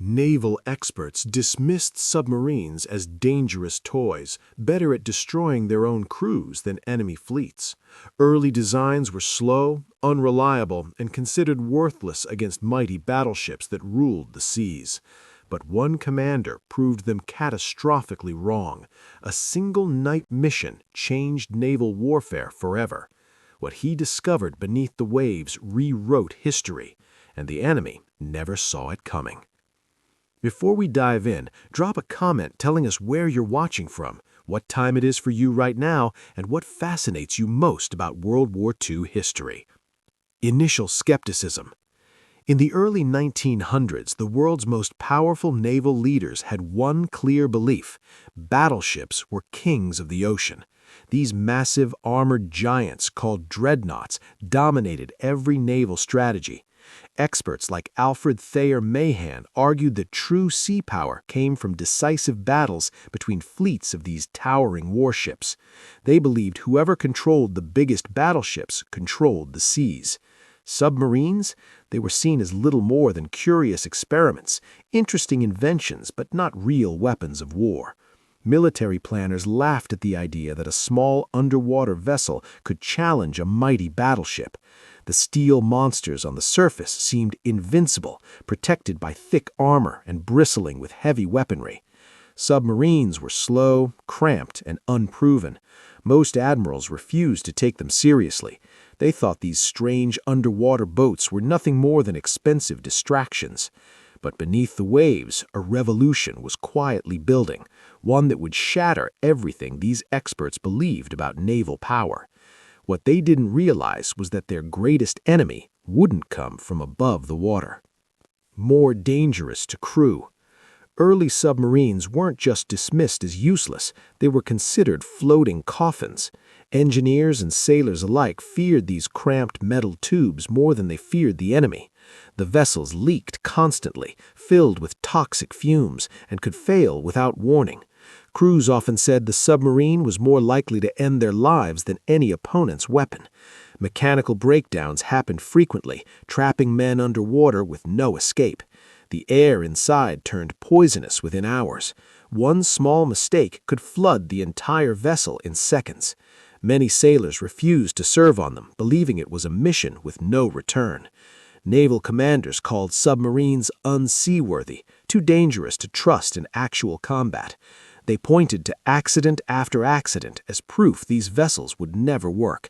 Naval experts dismissed submarines as dangerous toys, better at destroying their own crews than enemy fleets. Early designs were slow, unreliable, and considered worthless against mighty battleships that ruled the seas. But one commander proved them catastrophically wrong. A single night mission changed naval warfare forever. What he discovered beneath the waves rewrote history, and the enemy never saw it coming. Before we dive in, drop a comment telling us where you're watching from, what time it is for you right now, and what fascinates you most about World War II history. Initial skepticism. In the early 1900s, the world's most powerful naval leaders had one clear belief: battleships were kings of the ocean. These massive armored giants, called dreadnoughts, dominated every naval strategy. Experts like Alfred Thayer Mahan argued that true sea power came from decisive battles between fleets of these towering warships. They believed whoever controlled the biggest battleships controlled the seas. Submarines? They were seen as little more than curious experiments, interesting inventions, but not real weapons of war. Military planners laughed at the idea that a small underwater vessel could challenge a mighty battleship. The steel monsters on the surface seemed invincible, protected by thick armor and bristling with heavy weaponry. Submarines were slow, cramped, and unproven. Most admirals refused to take them seriously. They thought these strange underwater boats were nothing more than expensive distractions. But beneath the waves, a revolution was quietly building, one that would shatter everything these experts believed about naval power. What they didn't realize was that their greatest enemy wouldn't come from above the water. More dangerous to crew. Early submarines weren't just dismissed as useless, they were considered floating coffins. Engineers and sailors alike feared these cramped metal tubes more than they feared the enemy. The vessels leaked constantly, filled with toxic fumes, and could fail without warning. Crews often said the submarine was more likely to end their lives than any opponent's weapon. Mechanical breakdowns happened frequently, trapping men underwater with no escape. The air inside turned poisonous within hours. One small mistake could flood the entire vessel in seconds. Many sailors refused to serve on them, believing it was a mission with no return. Naval commanders called submarines unseaworthy, too dangerous to trust in actual combat. They pointed to accident after accident as proof these vessels would never work.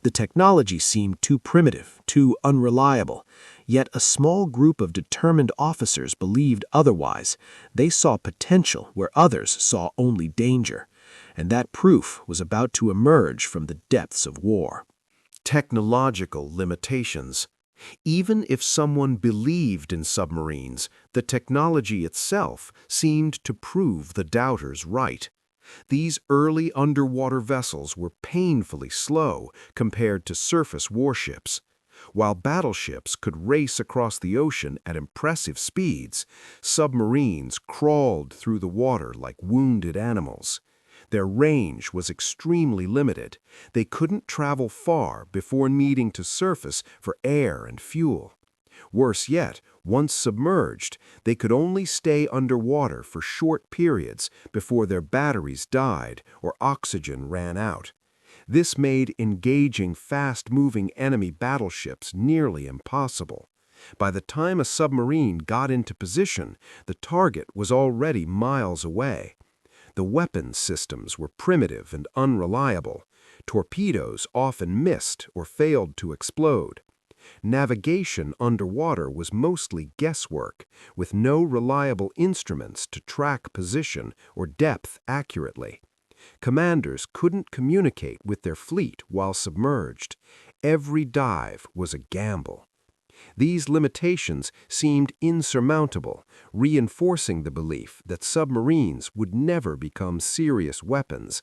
The technology seemed too primitive, too unreliable. Yet a small group of determined officers believed otherwise. They saw potential where others saw only danger. And that proof was about to emerge from the depths of war. Technological limitations. Even if someone believed in submarines, the technology itself seemed to prove the doubters right. These early underwater vessels were painfully slow compared to surface warships. While battleships could race across the ocean at impressive speeds, submarines crawled through the water like wounded animals. Their range was extremely limited. They couldn't travel far before needing to surface for air and fuel. Worse yet, once submerged, they could only stay underwater for short periods before their batteries died or oxygen ran out. This made engaging fast-moving enemy battleships nearly impossible. By the time a submarine got into position, the target was already miles away. The weapons systems were primitive and unreliable. Torpedoes often missed or failed to explode. Navigation underwater was mostly guesswork, with no reliable instruments to track position or depth accurately. Commanders couldn't communicate with their fleet while submerged. Every dive was a gamble. These limitations seemed insurmountable, reinforcing the belief that submarines would never become serious weapons.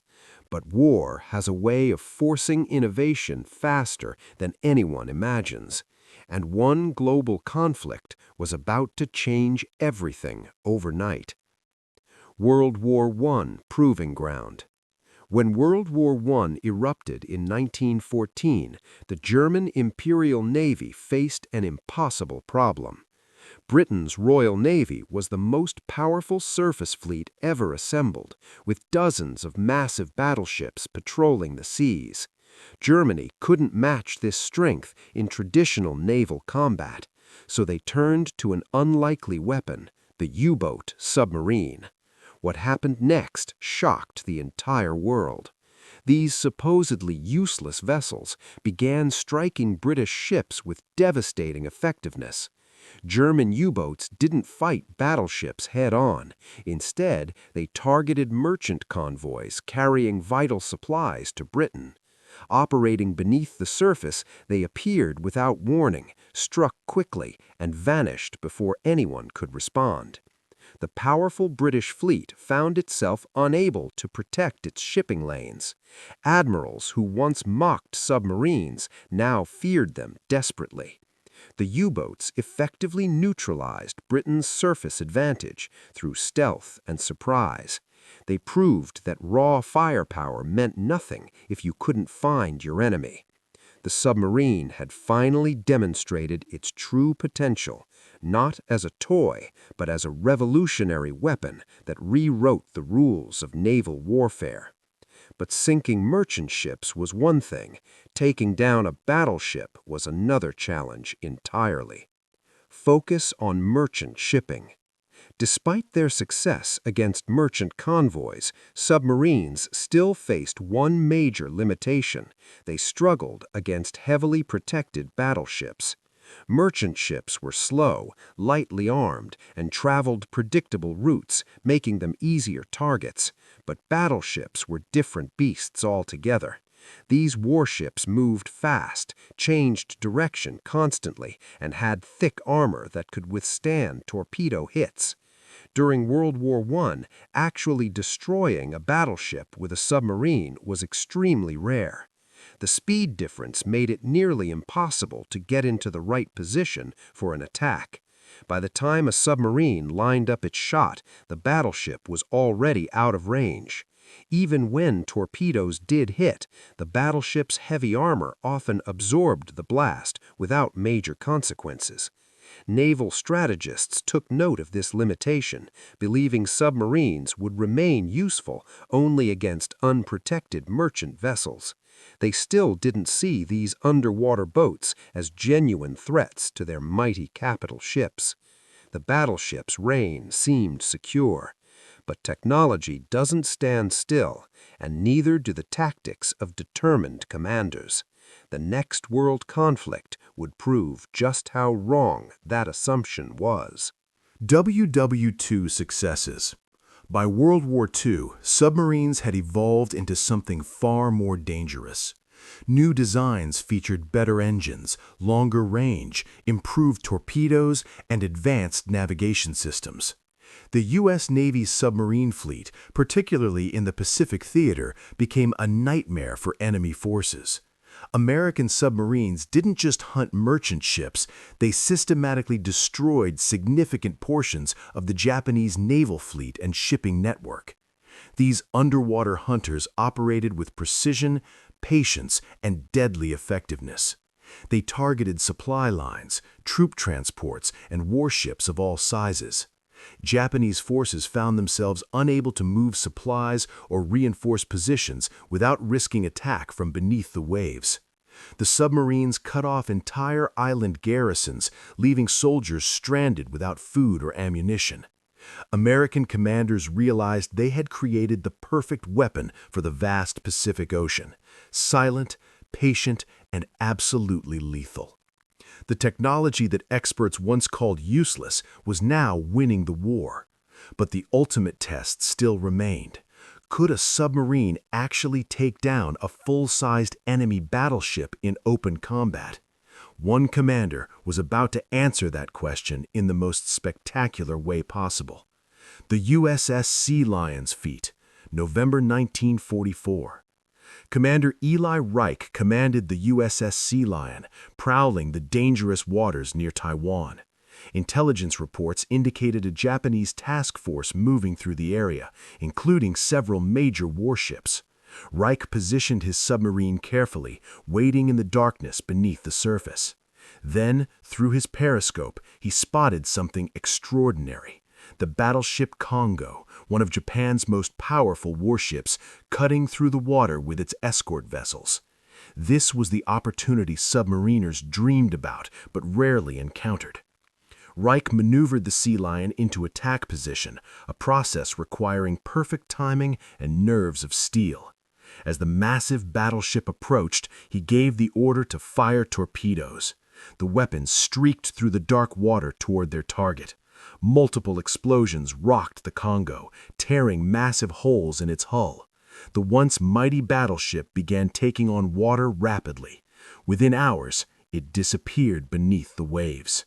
But war has a way of forcing innovation faster than anyone imagines. And one global conflict was about to change everything overnight. World War I Proving Ground. When World War I erupted in 1914, the German Imperial Navy faced an impossible problem. Britain's Royal Navy was the most powerful surface fleet ever assembled, with dozens of massive battleships patrolling the seas. Germany couldn't match this strength in traditional naval combat, so they turned to an unlikely weapon, the U-boat submarine. What happened next shocked the entire world. These supposedly useless vessels began striking British ships with devastating effectiveness. German U-boats didn't fight battleships head-on. Instead, they targeted merchant convoys carrying vital supplies to Britain. Operating beneath the surface, they appeared without warning, struck quickly, and vanished before anyone could respond. The powerful British fleet found itself unable to protect its shipping lanes. Admirals who once mocked submarines now feared them desperately. The U-boats effectively neutralized Britain's surface advantage through stealth and surprise. They proved that raw firepower meant nothing if you couldn't find your enemy. The submarine had finally demonstrated its true potential, not as a toy, but as a revolutionary weapon that rewrote the rules of naval warfare. But sinking merchant ships was one thing. Taking down a battleship was another challenge entirely. Focus on merchant shipping. Despite their success against merchant convoys, submarines still faced one major limitation. They struggled against heavily protected battleships. Merchant ships were slow, lightly armed, and traveled predictable routes, making them easier targets. But battleships were different beasts altogether. These warships moved fast, changed direction constantly, and had thick armor that could withstand torpedo hits. During World War I, actually destroying a battleship with a submarine was extremely rare. The speed difference made it nearly impossible to get into the right position for an attack. By the time a submarine lined up its shot, the battleship was already out of range. Even when torpedoes did hit, the battleship's heavy armor often absorbed the blast without major consequences. Naval strategists took note of this limitation, believing submarines would remain useful only against unprotected merchant vessels. They still didn't see these underwater boats as genuine threats to their mighty capital ships. The battleship's reign seemed secure. But technology doesn't stand still, and neither do the tactics of determined commanders. The next world conflict would prove just how wrong that assumption was. WW2 successes. By World War II, submarines had evolved into something far more dangerous. New designs featured better engines, longer range, improved torpedoes, and advanced navigation systems. The U.S. Navy's submarine fleet, particularly in the Pacific theater, became a nightmare for enemy forces. American submarines didn't just hunt merchant ships, they systematically destroyed significant portions of the Japanese naval fleet and shipping network. These underwater hunters operated with precision, patience, and deadly effectiveness. They targeted supply lines, troop transports, and warships of all sizes. Japanese forces found themselves unable to move supplies or reinforce positions without risking attack from beneath the waves. The submarines cut off entire island garrisons, leaving soldiers stranded without food or ammunition. American commanders realized they had created the perfect weapon for the vast Pacific Ocean: silent, patient, and absolutely lethal. The technology that experts once called useless was now winning the war. But the ultimate test still remained. Could a submarine actually take down a full-sized enemy battleship in open combat? One commander was about to answer that question in the most spectacular way possible. The USS Sealion's feat, November 1944. Commander Eli Reich commanded the USS Sealion, prowling the dangerous waters near Taiwan. Intelligence reports indicated a Japanese task force moving through the area, including several major warships. Reich positioned his submarine carefully, waiting in the darkness beneath the surface. Then, through his periscope, he spotted something extraordinary. The battleship Congo, one of Japan's most powerful warships, cutting through the water with its escort vessels. This was the opportunity submariners dreamed about but rarely encountered. Reich maneuvered the Sealion into attack position, a process requiring perfect timing and nerves of steel. As the massive battleship approached, he gave the order to fire torpedoes. The weapons streaked through the dark water toward their target. Multiple explosions rocked the Congo, tearing massive holes in its hull. The once mighty battleship began taking on water rapidly. Within hours, it disappeared beneath the waves.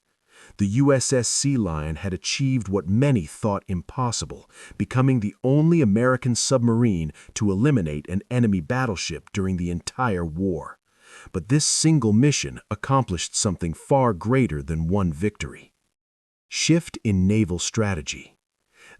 The USS Sealion had achieved what many thought impossible, becoming the only American submarine to eliminate an enemy battleship during the entire war. But this single mission accomplished something far greater than one victory. Shift in naval strategy.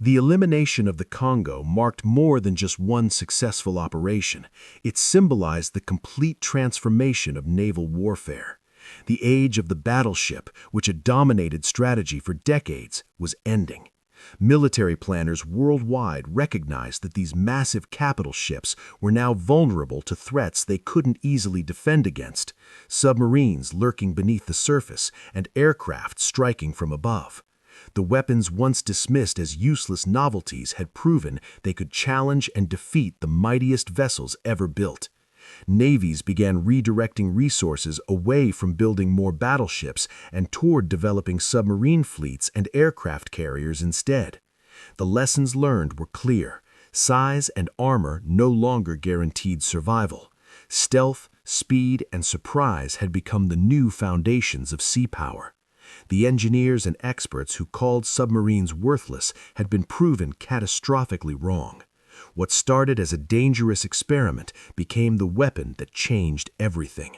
The elimination of the Congo marked more than just one successful operation. It symbolized the complete transformation of naval warfare. The age of the battleship, which had dominated strategy for decades, was ending. Military planners worldwide recognized that these massive capital ships were now vulnerable to threats they couldn't easily defend against: submarines lurking beneath the surface and aircraft striking from above. The weapons once dismissed as useless novelties had proven they could challenge and defeat the mightiest vessels ever built. Navies began redirecting resources away from building more battleships and toward developing submarine fleets and aircraft carriers instead. The lessons learned were clear. Size and armor no longer guaranteed survival. Stealth, speed, and surprise had become the new foundations of sea power. The engineers and experts who called submarines worthless had been proven catastrophically wrong. What started as a dangerous experiment became the weapon that changed everything.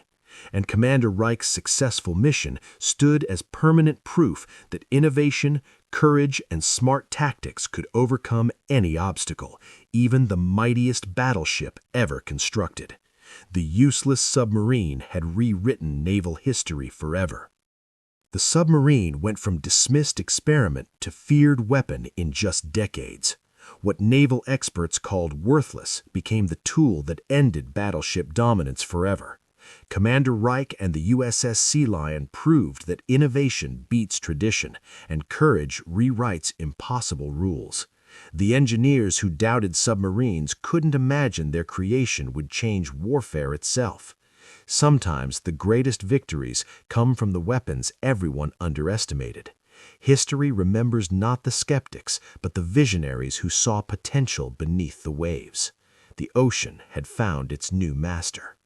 And Commander Reich's successful mission stood as permanent proof that innovation, courage, and smart tactics could overcome any obstacle, even the mightiest battleship ever constructed. The useless submarine had rewritten naval history forever. The submarine went from dismissed experiment to feared weapon in just decades. What naval experts called worthless became the tool that ended battleship dominance forever. Commander Reich and the USS Sealion proved that innovation beats tradition and courage rewrites impossible rules. The engineers who doubted submarines couldn't imagine their creation would change warfare itself. Sometimes the greatest victories come from the weapons everyone underestimated. History remembers not the skeptics, but the visionaries who saw potential beneath the waves. The ocean had found its new master.